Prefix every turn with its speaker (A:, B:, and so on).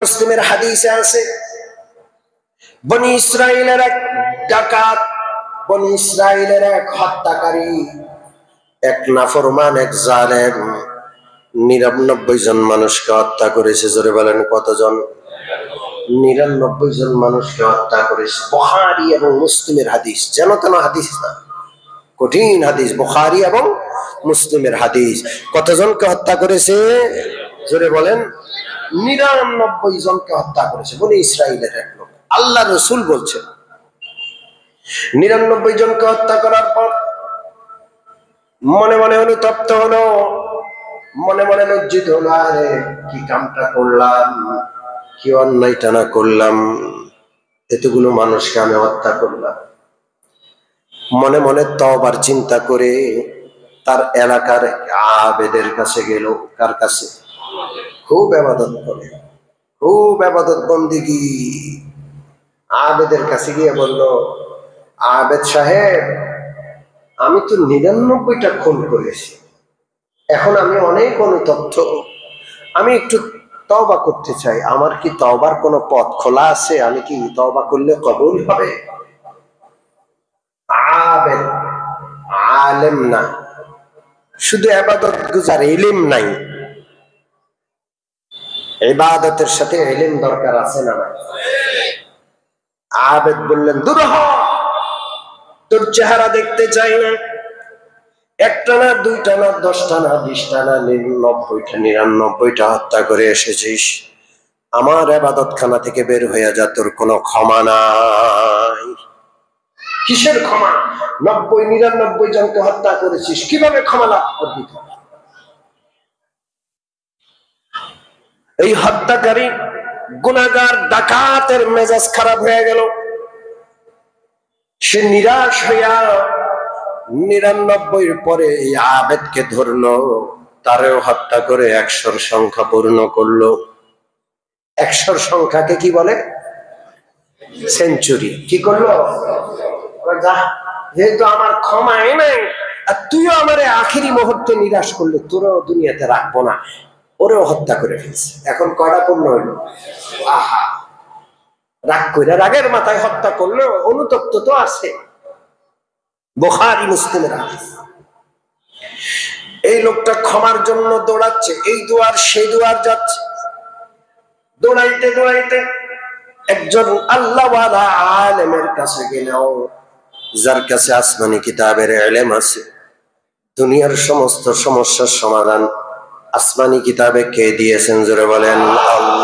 A: মুসলিমের হাদিসে আছে বনি ইসরাইলের এক ডাকাত, বনি ইসরাইলের এক হত্যাকারী, এক নাফরমান, এক জালেম 99 জন মানুষকে হত্যা করেছে। জোরে বলেন কতজন? 99 জন মানুষকে হত্যা করেছে। বুখারী এবং মুসলিমের হাদিস, যেন তেন হাদিস না, কঠিন হাদিস, বুখারী এবং মুসলিমের হাদিস। কতজনকে হত্যা করেছে? জোরে বলেন। 99 জনকে হত্যা করেছে বনি ইসরাইলের এক লোক। আল্লাহ রসুল বলছেন 99 জনকে হত্যা করার পর মনে মনে অনুতপ্ত হলো, মনে মনে লজ্জিত হলো, আরে কি কামটা করলাম, কি অন্যায়টা না করলাম, এতগুলো মানুষকে আমি হত্যা করলাম। মনে মনে তওবার চিন্তা করে তার এলাকার আবেদের কাছে গেল। কার কাছে? খুব ইবাদত করে, খুব ইবাদত বন্দেগী। আবেদের কাছে গিয়ে বলল, আবেদ সাহেব, আমি তো 99টা খুন করেছি, এখন আমি অনেক অনুতপ্ত, আমি একটু তওবা করতে চাই, আমার কি তওবার কোনো পথ খোলা আছে? আমি কি তওবা করলে কবুল হবে? আবেদ, আলেম না, শুধু ইবাদত গুজার, ইলম নাই। ইবাদতের সাথে ইলম দরকার আছে না? আবেদ বললেন, দূর হ, তোর চেহারা দেখতে চাই না। একটা না, দুইটা না, 10টা না, 20টা না, 99টা হত্যা করে এসেছিস। আমার ইবাদত খানা থেকে বের হয়ে যা, তোর কোনো ক্ষমা নাই। কিসের ক্ষমা? 99 জনকে হত্যা করেছিস, কিভাবে ক্ষমা লাভ করবি? এই হত্যাকারী গুনাহগার ডাকাতের মেজাজ খারাপ হয়ে গেল। সে নিরাশ হইয়া 99 পরে এই আবেদকে ধরলো, তারেও হত্যা করে 100 সংখ্যা পূর্ণ করলো। 100 সংখ্যাকে কি বলে? সেঞ্চুরি। কি করলো? যেহেতু আমার ক্ষমাই নাই আর তুইও আমার আখিরি মুহূর্তে নিরাশ করলে, তোরও দুনিয়াতে রাখবো না, ওরেও হত্যা করে ফেলছে। এখন কয়টা পূর্ণ হইল? আহা, রাগ করে, রাগের মাথায় হত্যা করলো, অনুতপ্ত তো আছে। বুখারী মুসলিমের হাদিস। এই লোকটা ক্ষমার জন্য দৌড়াচ্ছে, এই দুয়ার সেই দুয়ার যাচ্ছে, দৌড়াইতে দৌড়াইতে একজন আল্লাহওয়ালা আলেমের কাছে গেল, যার কাছে আসমানি কিতাবের ইলম আছে। দুনিয়ার সমস্ত সমস্যার সমাধান আসমানি কিতাবে কে দিয়েছেন? জোরে বলেন আল্লাহ।